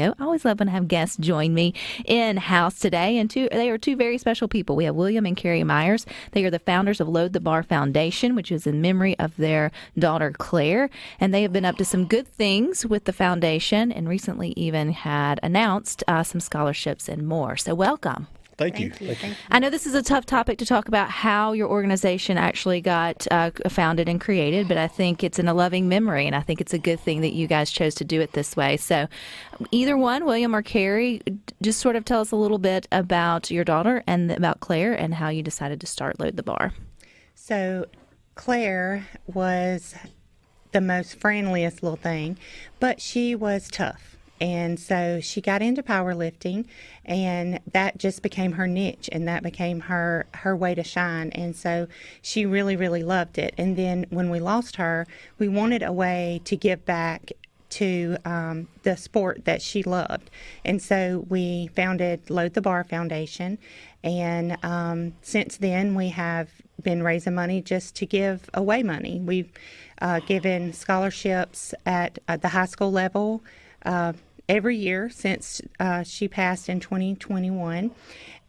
I always love when I have guests join me in-house today, and they are two very special people. We have William and Carri Myers. They are the founders of Load the Bar Foundation, which is in memory of their daughter, Claire, and they have been up to some good things with the foundation and recently even had announced some scholarships and more. So welcome. Thank you. I know this is a tough topic to talk about how your organization actually got founded and created, but I think it's in a loving memory, and I think it's a good thing that you guys chose to do it this way. So either one, William or Carri, just sort of tell us a little bit about your daughter and about Claire and how you decided to start Load the Bar. So Claire was the most friendliest little thing, but she was tough. And so she got into powerlifting, and that just became her niche, and that became her way to shine. And so she really, really loved it. And then when we lost her, we wanted a way to give back to the sport that she loved. And so we founded Load the Bar Foundation. And since then, we have been raising money just to give away money. We've given scholarships at the high school level every year since she passed in 2021.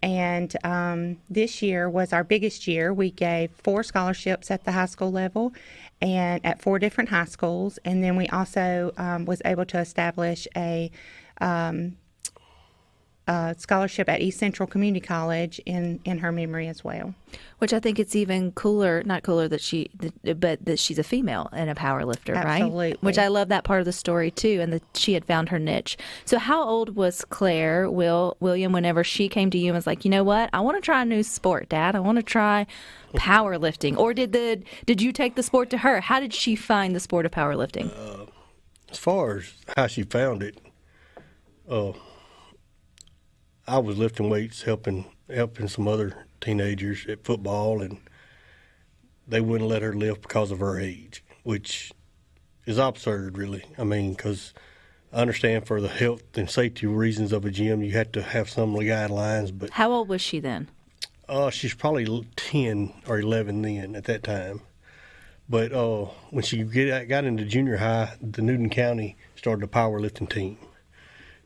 And this year was our biggest year. We gave 4 scholarships at the high school level and at 4 different high schools. And then we also was able to establish a scholarship at East Central Community College in her memory as well. Which I think it's even cooler, not cooler that she's a female and a power lifter, right? Absolutely. Which I love that part of the story too, and that she had found her niche. So how old was Claire, William, whenever she came to you and was like, you know what, I want to try a new sport, Dad. I want to try powerlifting. Or did you take the sport to her? How did she find the sport of powerlifting? As far as how she found it, I was lifting weights, helping some other teenagers at football, and they wouldn't let her lift because of her age, which is absurd, really. I mean, because I understand for the health and safety reasons of a gym, you have to have some guidelines. But how old was she then? She's probably 10 or 11 then at that time. But when she got into junior high, the Newton County started a powerlifting team,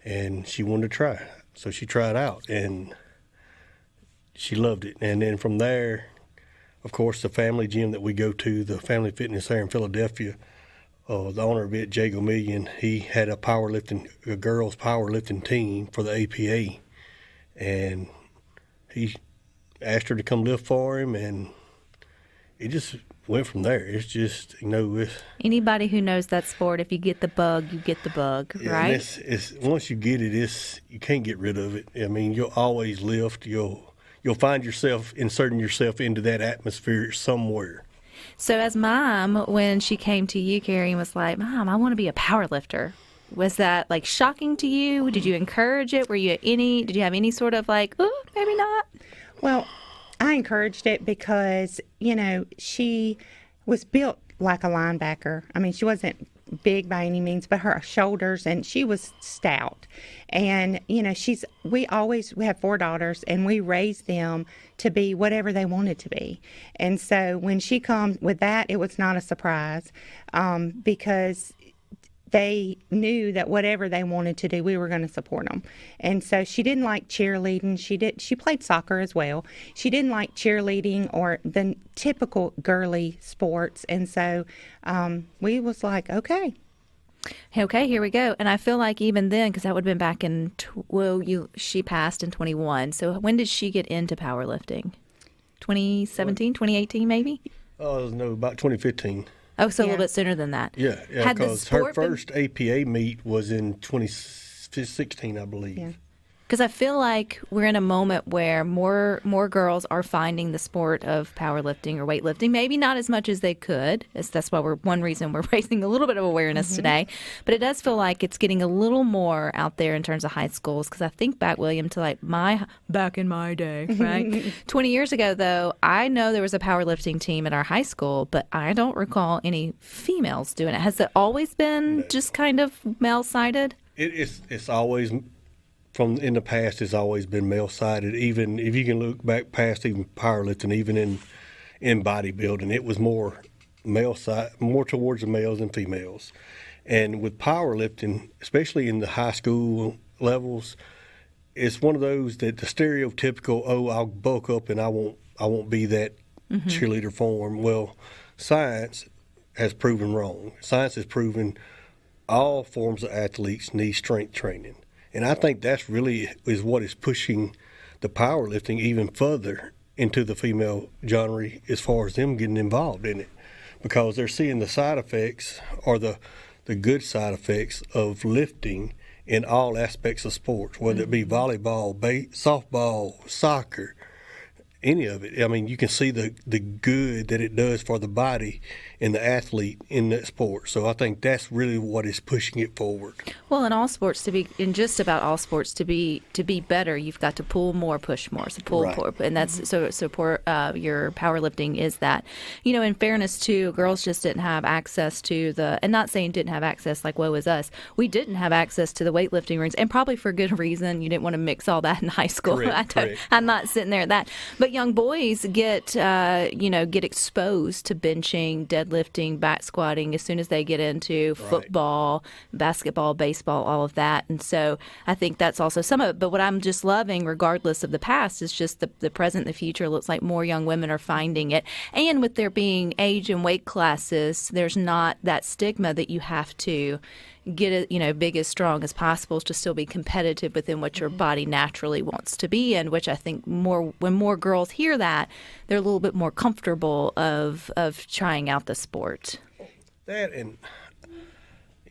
and she wanted to try. So she tried out, and she loved it. And then from there, of course, the family gym that we go to, the Family Fitness there in Philadelphia, the owner of it, Jay Gomillion, he had a girls powerlifting team for the APA. And he asked her to come lift for him, and it just went from there. It's just, anybody who knows that sport, if you get the bug, you get the bug, yeah, right? And it's once you get it, you can't get rid of it. I mean, you'll always lift. You'll find yourself inserting yourself into that atmosphere somewhere. So as Mom, when she came to you, Carri, and was like, Mom, I want to be a power lifter, was that like shocking to you? Did you encourage it? Did you have any sort of like, oh, maybe not? Well, I encouraged it because, she was built like a linebacker. I mean, she wasn't big by any means, but her shoulders, and she was stout. And, we have 4 daughters, and we raised them to be whatever they wanted to be. And so when she come with that, it was not a surprise because they knew that whatever they wanted to do, we were going to support them. And so she didn't like cheerleading. She played soccer as well. She didn't like cheerleading or the typical girly sports. And so we was like, okay, here we go. And I feel like even then, because that would have been back in, she passed in 21. So when did she get into powerlifting? 2017, 2018 maybe? No, about 2015. Oh, so a little bit sooner than that. Yeah, because her first APA meet was in 2016, I believe. Yeah. Because I feel like we're in a moment where more girls are finding the sport of powerlifting or weightlifting. Maybe not as much as they could. That's why one reason we're raising a little bit of awareness today. But it does feel like it's getting a little more out there in terms of high schools. Because I think back, William, to like back in my day, right? 20 years ago, though, I know there was a powerlifting team at our high school, but I don't recall any females doing it. Has it always been just kind of male-sided? It's always. From in the past, it's always been male-sided. Even if you can look back past even powerlifting, even in bodybuilding, it was more male side, more towards the males than females. And with powerlifting, especially in the high school levels, it's one of those that the stereotypical, oh, I'll bulk up and I won't be that cheerleader form. Well, science has proven wrong. Science has proven all forms of athletes need strength training. And I think that's really is what is pushing the powerlifting even further into the female genre as far as them getting involved in it, because they're seeing the side effects or the good side effects of lifting in all aspects of sports, whether it be volleyball, softball, soccer, any of it. I mean, you can see the good that it does for the body and the athlete in that sport. So I think that's really what is pushing it forward. Well, in all sports, in just about all sports, to be better, you've got to pull more, push more. So pull, Right. pull, and that's your powerlifting is that. In fairness too, girls just didn't have access to and not saying didn't have access like woe is us. We didn't have access to the weightlifting rings, and probably for good reason. You didn't want to mix all that in high school. Correct. I'm not sitting there at that. But young boys get exposed to benching, deadlifting, back squatting as soon as they get into football, basketball, baseball, all of that. And so I think that's also some of it. But what I'm just loving, regardless of the past, is just the present and the future. Looks like more young women are finding it. And with there being age and weight classes, there's not that stigma that you have to get it, big as strong as possible to still be competitive within what your body naturally wants to be, and which I think when more girls hear that, they're a little bit more comfortable of trying out the sport. That and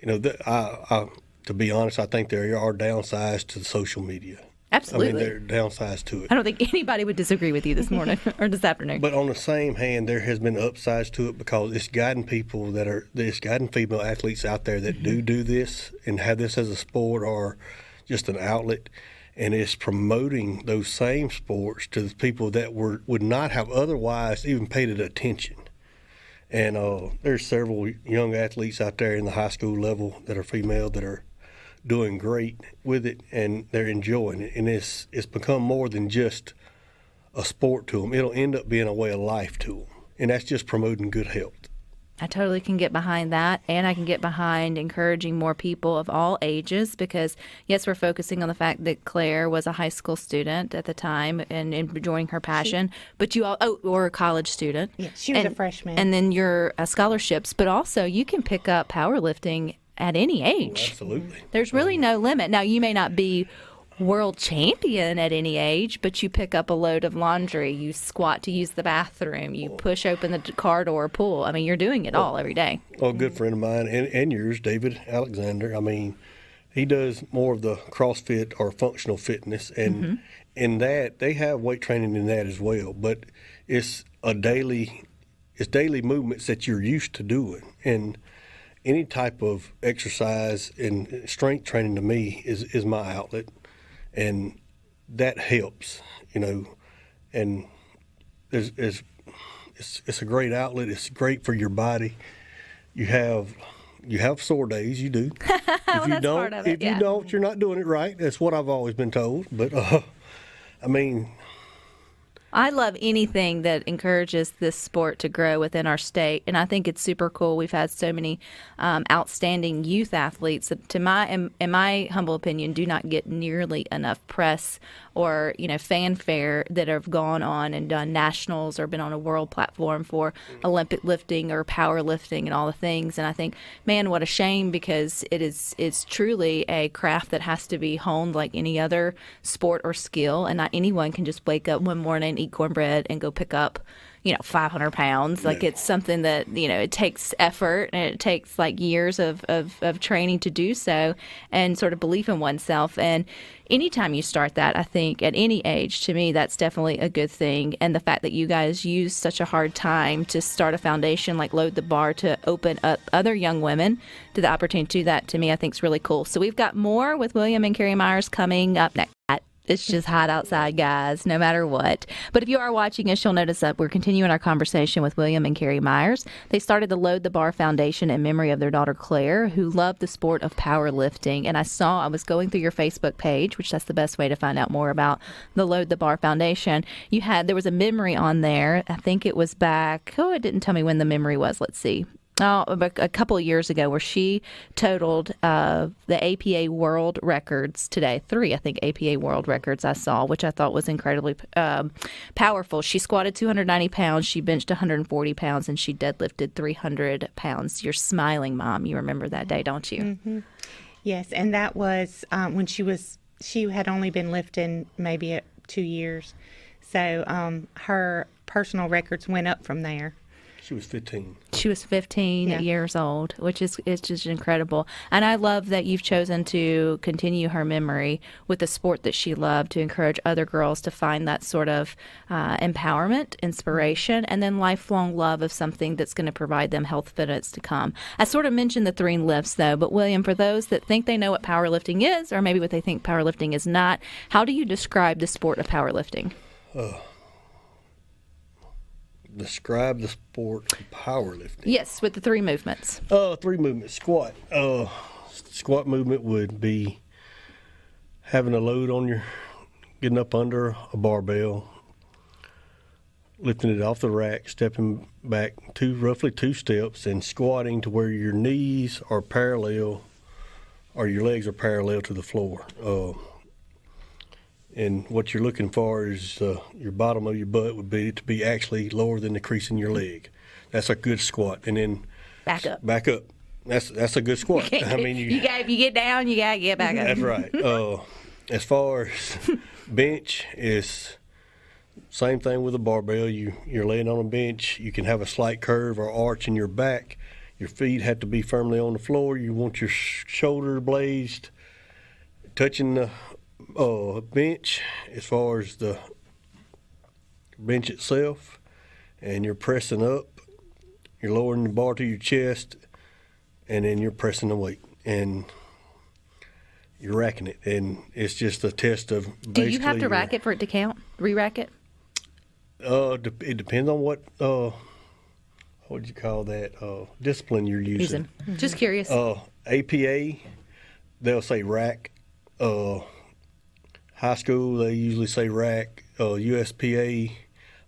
to be honest, I think there are downsides to social media. Absolutely. I mean, there are downsides to it. I don't think anybody would disagree with you this morning or this afternoon. But on the same hand, there has been upsides to it because it's guiding it's guiding female athletes out there that do this and have this as a sport or just an outlet. And it's promoting those same sports to the people that would not have otherwise even paid it attention. And there's several young athletes out there in the high school level that are female that are doing great with it, and they're enjoying it. And it's become more than just a sport to them. It'll end up being a way of life to them, and that's just promoting good health. I totally can get behind that, and I can get behind encouraging more people of all ages because, yes, we're focusing on the fact that Claire was a high school student at the time and enjoying her passion, but or a college student. Yeah, she was a freshman. And then your scholarships, but also you can pick up powerlifting at any age. Absolutely. There's really no limit. Now, you may not be world champion at any age, but you pick up a load of laundry, you squat to use the bathroom, you push open the car door, pull. I mean, you're doing it all every day. Well, a good friend of mine and yours, David Alexander, I mean, he does more of the CrossFit or functional fitness, and in that, they have weight training in that as well, but it's daily movements that you're used to doing, and any type of exercise and strength training to me is my outlet, and that helps, and it's a great outlet. It's great for your body. You have sore days, you do. If you don't, part of it, you don't, you're not doing it right. That's what I've always been told. But I mean, I love anything that encourages this sport to grow within our state, and I think it's super cool. We've had so many outstanding youth athletes that, in my humble opinion, do not get nearly enough press or fanfare that have gone on and done nationals or been on a world platform for Olympic lifting or powerlifting and all the things. And I think, man, what a shame, because it's truly a craft that has to be honed like any other sport or skill, and not anyone can just wake up one morning, eat cornbread, and go pick up 500 pounds. Like, it's something that, it takes effort, and it takes like years of training to do so, and sort of belief in oneself. And anytime you start that, I think at any age, to me, that's definitely a good thing. And the fact that you guys use such a hard time to start a foundation like Load the Bar to open up other young women to the opportunity to do that, to me, I think is really cool. So we've got more with William and Carri Myers coming up next. It's just hot outside, guys, no matter what. But if you are watching us, you'll notice that we're continuing our conversation with William and Carri Myers. They started the Load the Bar Foundation in memory of their daughter, Claire, who loved the sport of powerlifting. And I was going through your Facebook page, which that's the best way to find out more about the Load the Bar Foundation. There was a memory on there. I think it was back, it didn't tell me when the memory was. Let's see. a couple of years ago, where she totaled the APA world records today. 3, I think, APA world records I saw, which I thought was incredibly powerful. She squatted 290 pounds, she benched 140 pounds, and she deadlifted 300 pounds. You're smiling, Mom. You remember that day, don't you? Mm-hmm. Yes, and that was when she had only been lifting maybe 2 years. So her personal records went up from there. She was 15. She was 15 years old, which is just incredible. And I love that you've chosen to continue her memory with the sport that she loved, to encourage other girls to find that sort of empowerment, inspiration, and then lifelong love of something that's going to provide them health benefits to come. I sort of mentioned the 3 lifts, though, but William, for those that think they know what powerlifting is, or maybe what they think powerlifting is not, how do you describe the sport of powerlifting? Describe the sport of powerlifting. Yes, with the 3 movements. 3 movements. Squat. Squat movement would be having a load on your, getting up under a barbell, lifting it off the rack, stepping back roughly 2 steps, and squatting to where your knees are parallel, or your legs are parallel to the floor. And what you're looking for is your bottom of your butt would be to be actually lower than the crease in your leg. That's a good squat. And then back up. Back up. That's a good squat. I mean, if you get down, you gotta get back up. That's right. As far as bench, is same thing with a barbell. You're laying on a bench. You can have a slight curve or arch in your back. Your feet have to be firmly on the floor. You want your shoulder blades touching the bench as far as the bench itself, and you're pressing up, you're lowering the bar to your chest, and then you're pressing the weight, and you're racking it, and it's just a test of basically. Do you have to rack it for it to count? Re-rack it? It depends on what would you call that, discipline you're using. Mm-hmm. Just curious. APA, they'll say rack. High school, they usually say rack. USPA, I'm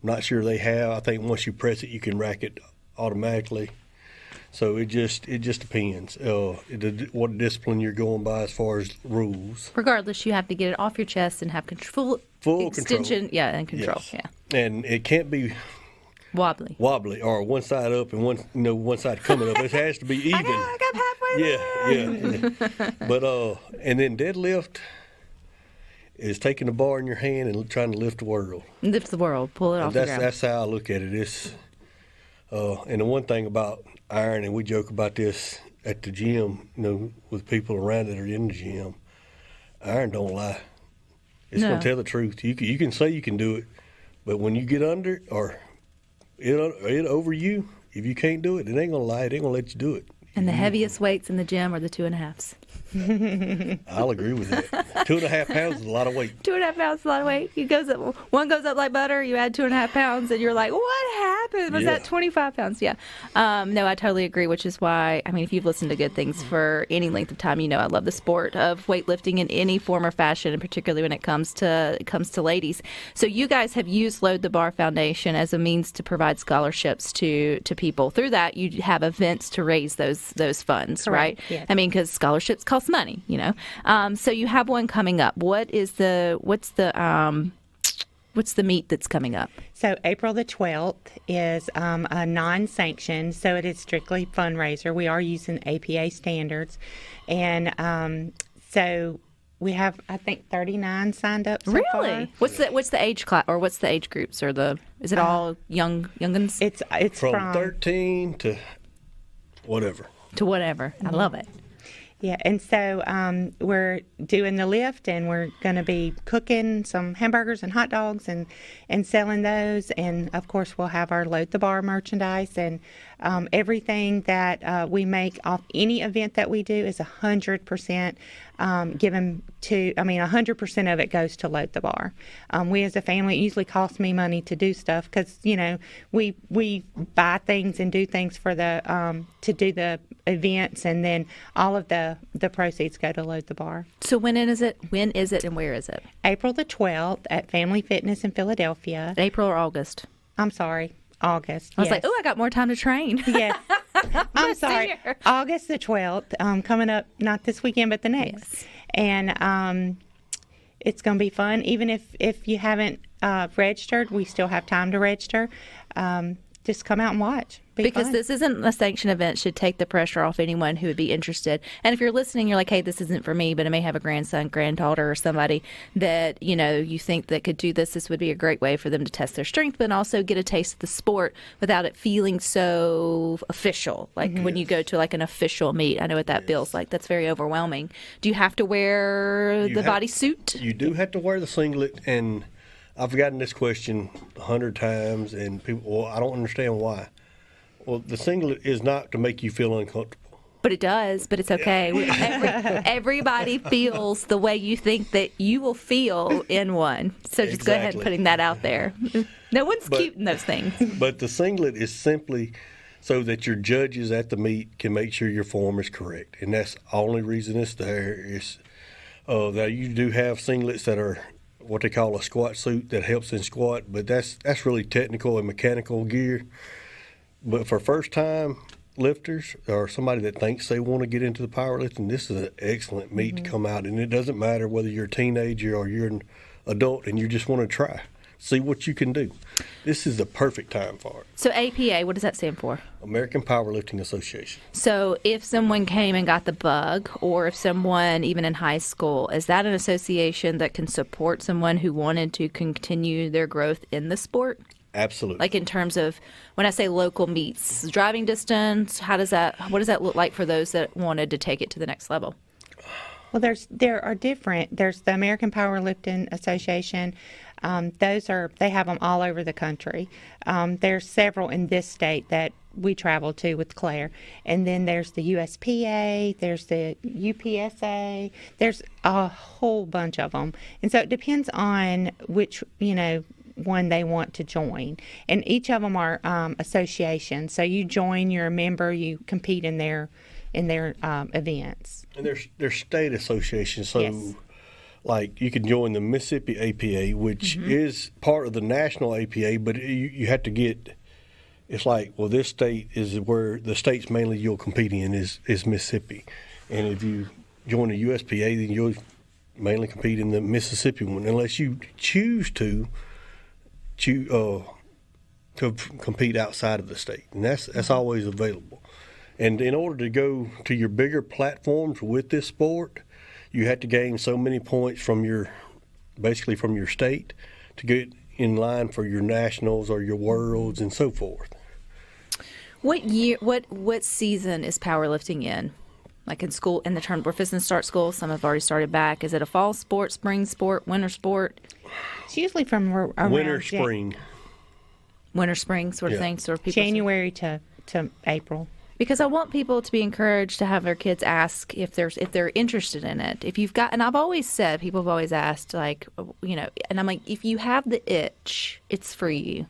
not sure they have. I think once you press it, you can rack it automatically. So it just depends what discipline you're going by as far as rules. Regardless, you have to get it off your chest and have full extension, control. And control. Yes. Yeah. And it can't be wobbly or one side up and one side coming up. It has to be even. I got halfway there. Yeah. But and then deadlift is taking the bar in your hand and trying to lift the world. Lift the world, pull it off the ground. That's how I look at it. It's and the one thing about iron, and we joke about this at the gym, with people around that are in the gym, iron don't lie. It's going to tell the truth. You can say you can do it, but when you get under or it over you, if you can't do it, it ain't going to lie. It ain't going to let you do it. And the heaviest weights in the gym are the 2.5s. I'll agree with that. 2.5 pounds is a lot of weight. 2.5 pounds is a lot of weight. One goes up like butter. You add 2.5 pounds, and you're like, "What happened? Was that 25 pounds?" Yeah. No, I totally agree. Which is why, if you've listened to Good Things for any length of time, I love the sport of weightlifting in any form or fashion, and particularly when it comes to ladies. So you guys have used Load the Bar Foundation as a means to provide scholarships to people. Through that, you have events to raise those funds, Correct. right? Yes. Because scholarships cost money, So you have one coming up. What's the meet that's coming up? So April the 12th is a non-sanctioned, so it is strictly fundraiser. We are using APA standards, and so we have, I think, 39 signed up so Really? far. What's the age class, or what's the age groups, or is it all youngins? It's from 13 to whatever. To whatever. I love it. Yeah, and so we're doing the lift, and we're going to be cooking some hamburgers and hot dogs and selling those. And, of course, we'll have our Load the Bar merchandise, and everything that we make off any event that we do is 100% given to, 100% of it goes to Load the Bar. We as a family, it usually costs me money to do stuff because, we buy things and do things for to do the events, and then all of the proceeds go to Load the Bar. So when is it, and where is it? April the 12th at Family Fitness in Philadelphia. April or August? I'm sorry, August. I was like, I got more time to train. Yes, I'm sorry. Senior. August the 12th, coming up, not this weekend, but the next. Yes. And it's going to be fun. Even if you haven't registered, we still have time to register. Just come out and watch. Because fun. this isn't a sanctioned event, should take the pressure off anyone who would be interested. And if you're listening, you're like, hey, this isn't for me, but I may have a grandson, granddaughter, or somebody that, you think that could do this. This would be a great way for them to test their strength, but also get a taste of the sport without it feeling so official. Like when you go to like an official meet, I know what that feels like. That's very overwhelming. Do you have to wear the bodysuit? You do have to wear the singlet, and I've gotten this question 100 times, and people, well, I don't understand why. Well, the singlet is not to make you feel uncomfortable. But it does, but it's okay. Everybody feels the way you think that you will feel in one. So just go ahead and putting that out there. No one's cute in those things. But the singlet is simply so that your judges at the meet can make sure your form is correct. And that's the only reason it's there. Is that you do have singlets that are what they call a squat suit that helps in squat, but that's really technical and mechanical gear. But for first-time lifters or somebody that thinks they want to get into the powerlifting, this is an excellent meet to come out. And it doesn't matter whether you're a teenager or you're an adult and you just want to try, see what you can do. This is the perfect time for it. So APA, what does that stand for? American Powerlifting Association. So if someone came and got the bug, or if someone, even in high school, is that an association that can support someone who wanted to continue their growth in the sport? Absolutely. Like in terms of, when I say local meets, driving distance, what does that look like for those that wanted to take it to the next level? Well, there are different. There's the American Powerlifting Association. They have them all over the country. There's several in this state that we travel to with Claire. And then there's the USPA, there's the UPSA, there's a whole bunch of them. And so it depends on which, one they want to join. And each of them are associations. So you join, you're a member, you compete in their events. And there's state associations. So Yes. like you can join the Mississippi APA, which is part of the national APA, but you have to get, it's like, well, this state is where the states mainly you'll compete in is Mississippi. And if you join the USPA, then you'll mainly compete in the Mississippi one, unless you choose to compete outside of the state. And that's always available. And in order to go to your bigger platforms with this sport, you have to gain so many points from your state to get in line for your nationals or your worlds and so forth. What season is powerlifting in? Like in school, in the term, we're fixing to start school. Some have already started back. Is it a fall sport, spring sport, winter sport? It's usually from around Winter, spring. Winter, spring sort of thing. Sort of people. January to April. Because I want people to be encouraged to have their kids ask if they're interested in it. If you've got, and I've always said, people have always asked, like, and I'm like, if you have the itch, it's for you.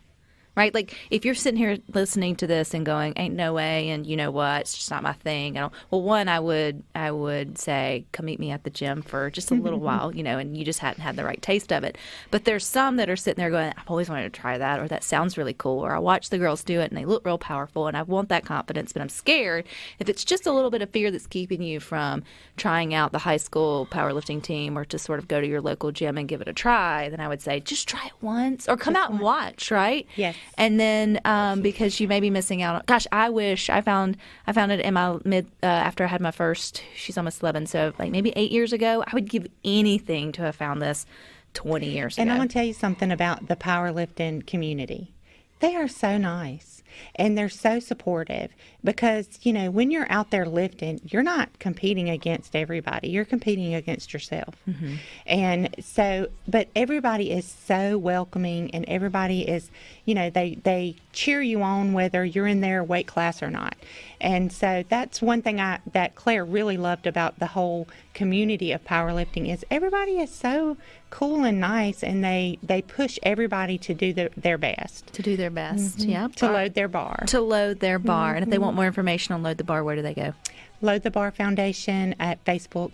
Right? Like, if you're sitting here listening to this and going, ain't no way, and you know what, it's just not my thing. One, I would say, come meet me at the gym for just a little while, and you just hadn't had the right taste of it. But there's some that are sitting there going, I've always wanted to try that, or that sounds really cool, or I watch the girls do it and they look real powerful, and I want that confidence, but I'm scared. If it's just a little bit of fear that's keeping you from trying out the high school powerlifting team, or to sort of go to your local gym and give it a try, then I would say, just try it once, or come out and watch, right? Yes. And then because you may be missing out. Gosh, I wish I found it in my after I had my first. She's almost 11, so like maybe 8 years ago. I would give anything to have found this 20 years ago. And I want to tell you something about the powerlifting community. They are so nice and they're so supportive because, when you're out there lifting, you're not competing against everybody. You're competing against yourself. Mm-hmm. And so, but everybody is so welcoming and everybody is, they cheer you on whether you're in their weight class or not. And so that's one thing that Claire really loved about the whole community of powerlifting is everybody is so cool and nice, and they push everybody to do their best. To do their best, yeah. To load their bar. To load their bar. And if they want more information on Load the Bar, where do they go? Load the Bar Foundation at Facebook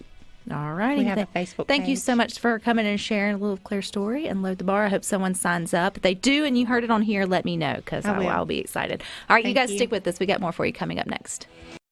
All righty. We have a Facebook Thank you page. so much for coming and sharing a little Claire story and Load the Bar. I hope someone signs up. If they do and you heard it on here, let me know because I will. I'll be excited. All right, you Thank guys you. stick with us. We got more for you coming up next.